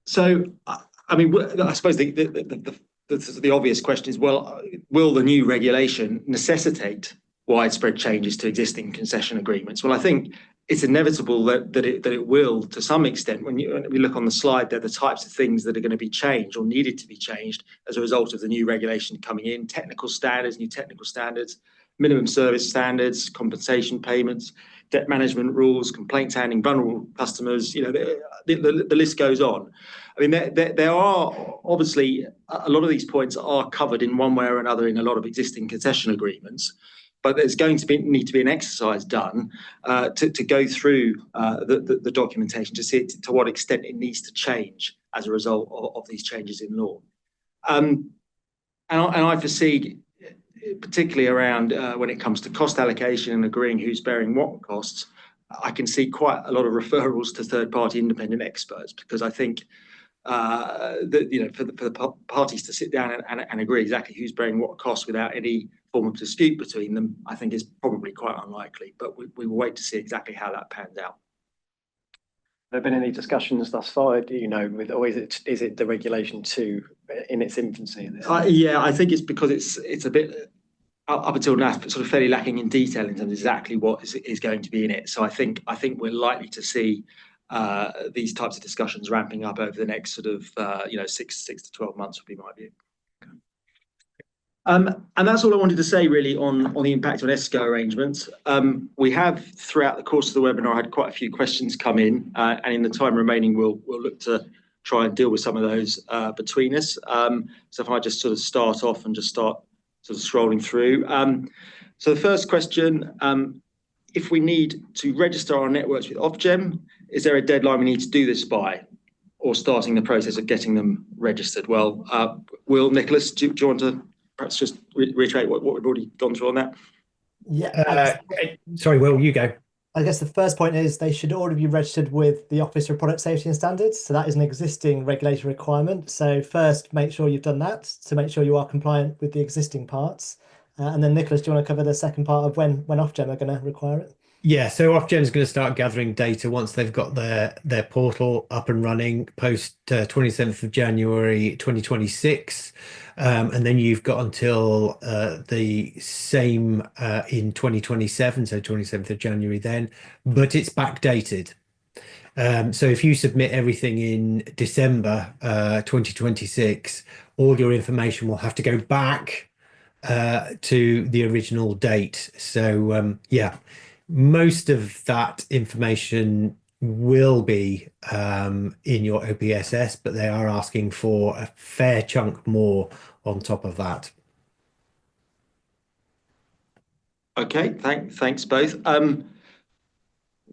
So, I mean, I suppose the obvious question is, well, will the new regulation necessitate widespread changes to existing concession agreements? Well, I think it's inevitable that it will, to some extent. When we look on the slide, they're the types of things that are going to be changed or needed to be changed as a result of the new regulation coming in: technical standards, new technical standards, minimum service standards, compensation payments, debt management rules, complaints handling, vulnerable customers. The list goes on. I mean, there are obviously a lot of these points are covered in one way or another in a lot of existing concession agreements. But there's going to need to be an exercise done to go through the documentation to see to what extent it needs to change as a result of these changes in law. And I foresee, particularly around when it comes to cost allocation and agreeing who's bearing what costs, I can see quite a lot of referrals to third-party independent experts, because I think that for the parties to sit down and agree exactly who's bearing what costs without any form of dispute between them, I think is probably quite unlikely. But we will wait to see exactly how that pans out. Have there been any discussions thus far, or is it the regulation in its infancy? Yeah, I think it's because it's a bit up until now sort of fairly lacking in detail in terms of exactly what is going to be in it. So I think we're likely to see these types of discussions ramping up over the next sort of 6 to 12 months would be my view. And that's all I wanted to say really on the impact on ESCO arrangements. We have, throughout the course of the webinar, had quite a few questions come in, and in the time remaining, we'll look to try and deal with some of those between us. So if I just sort of start off and just start sort of scrolling through. So the first question, if we need to register our networks with Ofgem, is there a deadline we need to do this by, or starting the process of getting them registered? Well, Nicholas, do you want to perhaps just reiterate what we've already gone through on that? Yeah. Sorry, Will, you go. I guess the first point is they should already be registered with the Office for Product Safety and Standards. So that is an existing regulatory requirement. So first, make sure you've done that to make sure you are compliant with the existing parts. And then, Nicholas, do you want to cover the second part of when Ofgem are going to require it? Yeah, so Ofgem's going to start gathering data once they've got their portal up and running post 27th of January 2026. And then you've got until the same in 2027, so 27th of January then, but it's backdated. So if you submit everything in December 2026, all your information will have to go back to the original date. So yeah, most of that information will be in your OPSS, but they are asking for a fair chunk more on top of that. Okay, thanks both.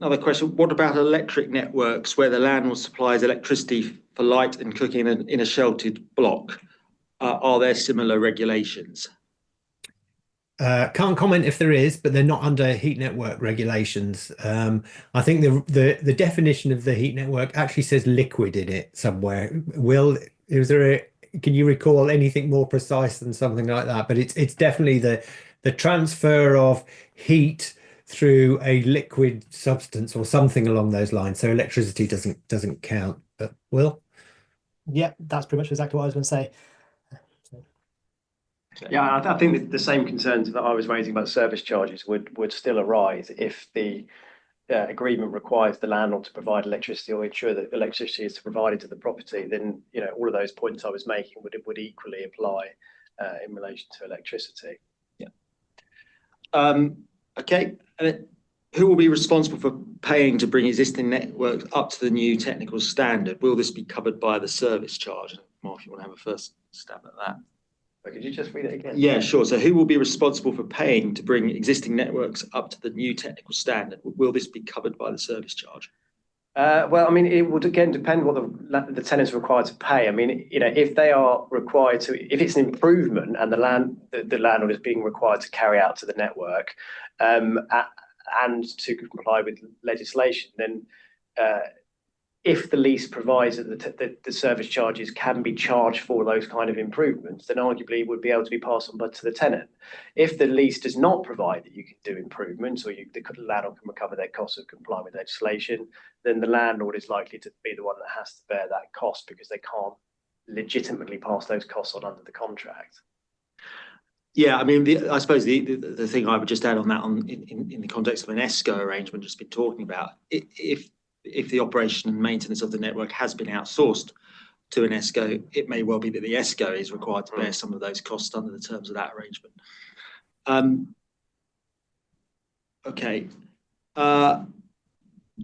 Another question, what about electric networks where the landlord supplies electricity for light and cooking in a sheltered block? Are there similar regulations? Can't comment if there is, but they're not under heat network regulations. I think the definition of the heat network actually says liquid in it somewhere. Can you recall anything more precise than something like that? But it's definitely the transfer of heat through a liquid substance or something along those lines. So electricity doesn't count. But Will? Yeah, that's pretty much exactly what I was going to say. Yeah, I think the same concerns that I was raising about service charges would still arise if the agreement requires the landlord to provide electricity or ensure that electricity is provided to the property. Then all of those points I was making would equally apply in relation to electricity. Yeah. Okay. Who will be responsible for paying to bring existing networks up to the new technical standard? Will this be covered by the service charge? Mark, if you want to have a first stab at that. Could you just read it again? Yeah, sure. So who will be responsible for paying to bring existing networks up to the new technical standard? Will this be covered by the service charge? Well, I mean, it would again depend what the tenant's required to pay. I mean, if they are required to, if it's an improvement and the landlord is being required to carry out to the network, and to comply with legislation, then if the lease provides that the service charges can be charged for those kind of improvements, then arguably it would be able to be passed on to the tenant. If the lease does not provide that you can do improvements or the landlord can recover their costs of complying with legislation, then the landlord is likely to be the one that has to bear that cost because they can't legitimately pass those costs on under the contract. Yeah, I mean, I suppose the thing I would just add on that, in the context of an ESCO arrangement just been talking about, if the operation and maintenance of the network has been outsourced to an ESCO, it may well be that the ESCO is required to bear some of those costs under the terms of that arrangement. Okay.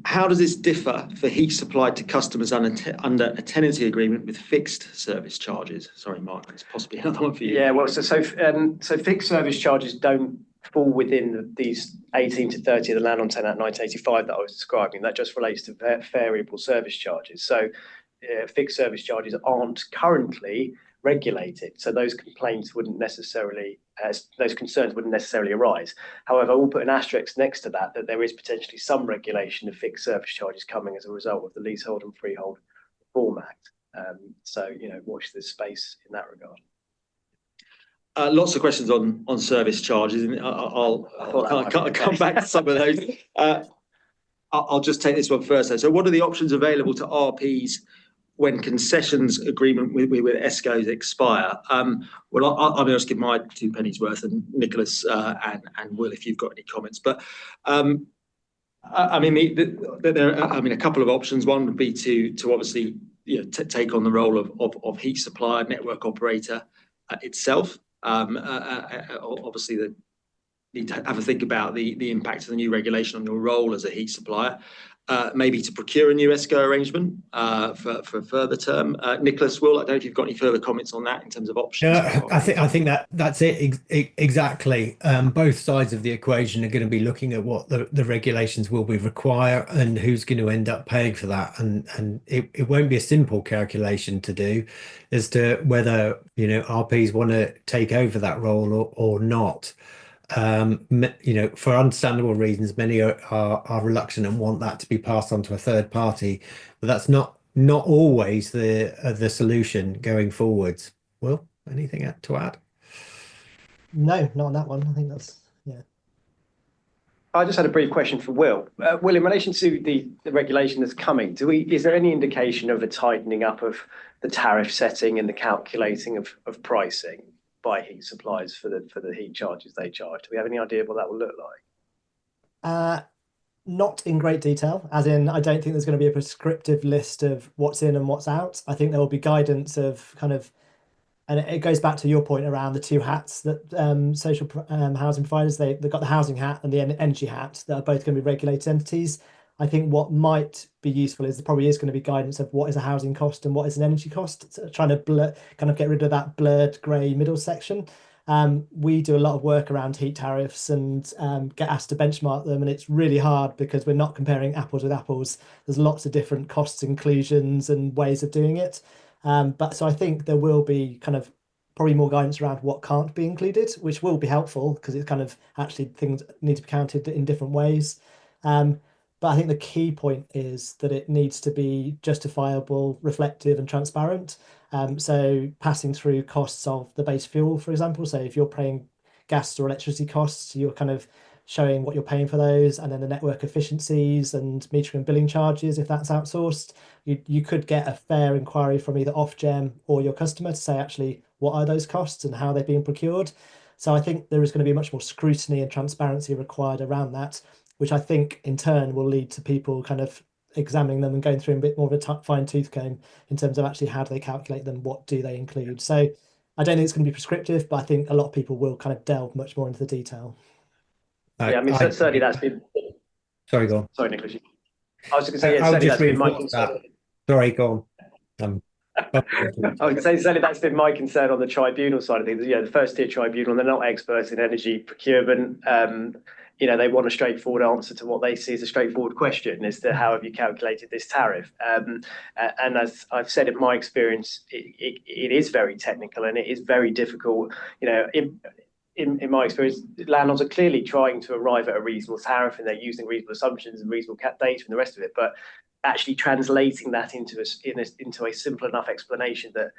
How does this differ for heat supplied to customers under a tenancy agreement with fixed service charges? Sorry, Mark, it's possibly another one for you. Yeah, well, so fixed service charges don't fall within these 18 to 30 of the Land on Tenant 1985 that I was describing. That just relates to variable service charges. So fixed service charges aren't currently regulated. So those concerns wouldn't necessarily arise. However, we'll put an asterisk next to that there is potentially some regulation of fixed service charges coming as a result of the Leasehold and Freehold Reform Act. So, watch this space in that regard. Lots of questions on service charges, and I'll come back to some of those. I'll just take this one first, though. So what are the options available to RPs when concessions agreement with ESCOs expire? Well, I'll just give my 2 pennies worth, and Nicholas and Will, if you've got any comments. But I mean, there are, a couple of options. One would be to obviously take on the role of heat supplier, network operator itself. Obviously, they need to have a think about the impact of the new regulation on your role as a heat supplier. Maybe to procure a new ESCO arrangement for a further term. Nicholas, Will, I don't know if you've got any further comments on that in terms of options. I think that's it exactly. Both sides of the equation are going to be looking at what the regulations will be require and who's going to end up paying for that, and it won't be a simple calculation to do as to whether RPs want to take over that role or not. For understandable reasons, many are reluctant and want that to be passed on to a third party, but that's not always the solution going forwards. Will, anything to add? No, not on that one. I think that's I just had a brief question for Will. Will, in relation to the regulation that's coming, is there any indication of a tightening up of the tariff setting and the calculating of pricing by heat suppliers for the heat charges they charge? Do we have any idea what that will look like? Not in great detail, as in I don't think there's going to be a prescriptive list of what's in and what's out. I think there will be guidance of kind of, and it goes back to your point around the two hats that social housing providers, they've got the housing hat and the energy hat that are both going to be regulated entities. I think what might be useful is there probably is going to be guidance of what is a housing cost and what is an energy cost, so trying to kind of get rid of that blurred grey middle section. We do a lot of work around heat tariffs and get asked to benchmark them, and it's really hard because we're not comparing apples with apples. There's lots of different costs, inclusions, and ways of doing it. But so I think there will be kind of probably more guidance around what can't be included, which will be helpful because it's kind of actually things need to be counted in different ways. But I think the key point is that it needs to be justifiable, reflective, and transparent. So passing through costs of the base fuel, for example. So if you're paying gas or electricity costs, you're kind of showing what you're paying for those, and then the network efficiencies and metering and billing charges, if that's outsourced. You could get a fair inquiry from either Ofgem or your customer to say, actually, what are those costs and how they're being procured? So I think there is going to be much more scrutiny and transparency required around that, which I think in turn will lead to people kind of examining them and going through a bit more of a fine tooth comb in terms of actually how do they calculate them, what do they include. So I don't think it's going to be prescriptive, but I think a lot of people will kind of delve much more into the detail. Yeah, I mean, certainly that's been. Sorry, go on. Sorry, Nicholas. I was going to say, I'll certainly just that's been my reinforce concern. Sorry, go on. I would say certainly that's been my concern on the tribunal side of things. The first tier tribunal, they're not experts in energy procurement. They want a straightforward answer to what they see as a straightforward question as to how have you calculated this tariff. And as I've said, in my experience, it is very technical and it is very difficult. In my experience, landlords are clearly trying to arrive at a reasonable tariff and they're using reasonable assumptions and reasonable data and the rest of it. But actually translating that into a simple enough explanation that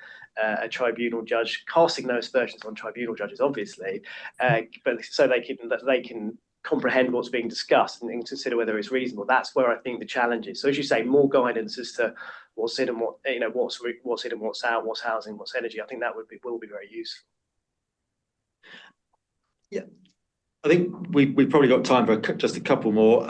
a tribunal judge, casting no aspersions on tribunal judges, obviously, but so they can comprehend what's being discussed and consider whether it's reasonable. That's where I think the challenge is. So as you say, more guidance as to what's in and what's in and what's out, what's housing, what's energy. I think that will be very useful. Yeah, I think we've probably got time for just a couple more.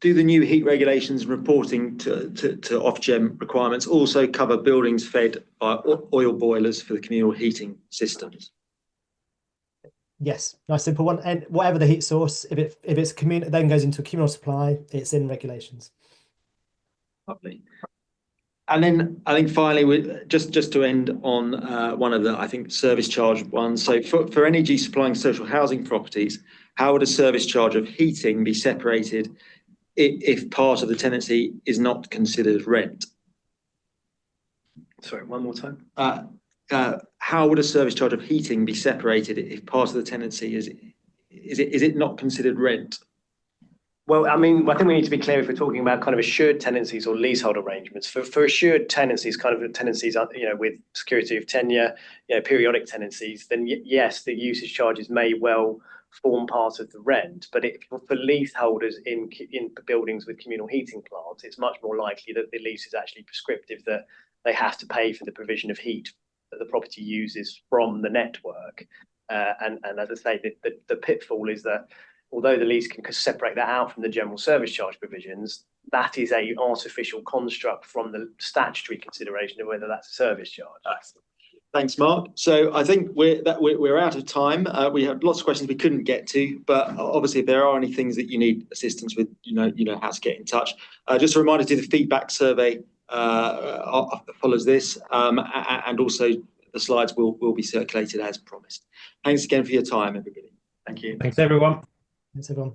Do the new heat regulations and reporting to Ofgem requirements also cover buildings fed by oil boilers for the communal heating systems? Yes, nice simple one. And whatever the heat source, if it's communal, then goes into a communal supply, it's in regulations. Lovely. And then I think finally, just to end on one of the service charge ones. So for energy supplying social housing properties, how would a service charge of heating be separated if part of the tenancy is not considered rent? Sorry, one more time. How would a service charge of heating be separated if part of the tenancy is it not considered rent? Well, I mean, I think we need to be clear if we're talking about kind of assured tenancies or leasehold arrangements. For assured tenancies, kind of tenancies, with security of tenure, periodic tenancies, then yes, the usage charges may well form part of the rent. But for leaseholders in buildings with communal heating plants, it's much more likely that the lease is actually prescriptive that they have to pay for the provision of heat that the property uses from the network. And as I say, the pitfall is that although the lease can separate that out from the general service charge provisions, that is an artificial construct from the statutory consideration of whether that's a service charge. Thanks, Mark. So I think we're out of time. We had lots of questions we couldn't get to, but obviously if there are any things that you need assistance with, you know how to get in touch. Just a reminder to do the feedback survey follows this, and also the slides will be circulated as promised. Thanks again for your time, everybody. Thank you. Thanks, everyone. Thanks, everyone.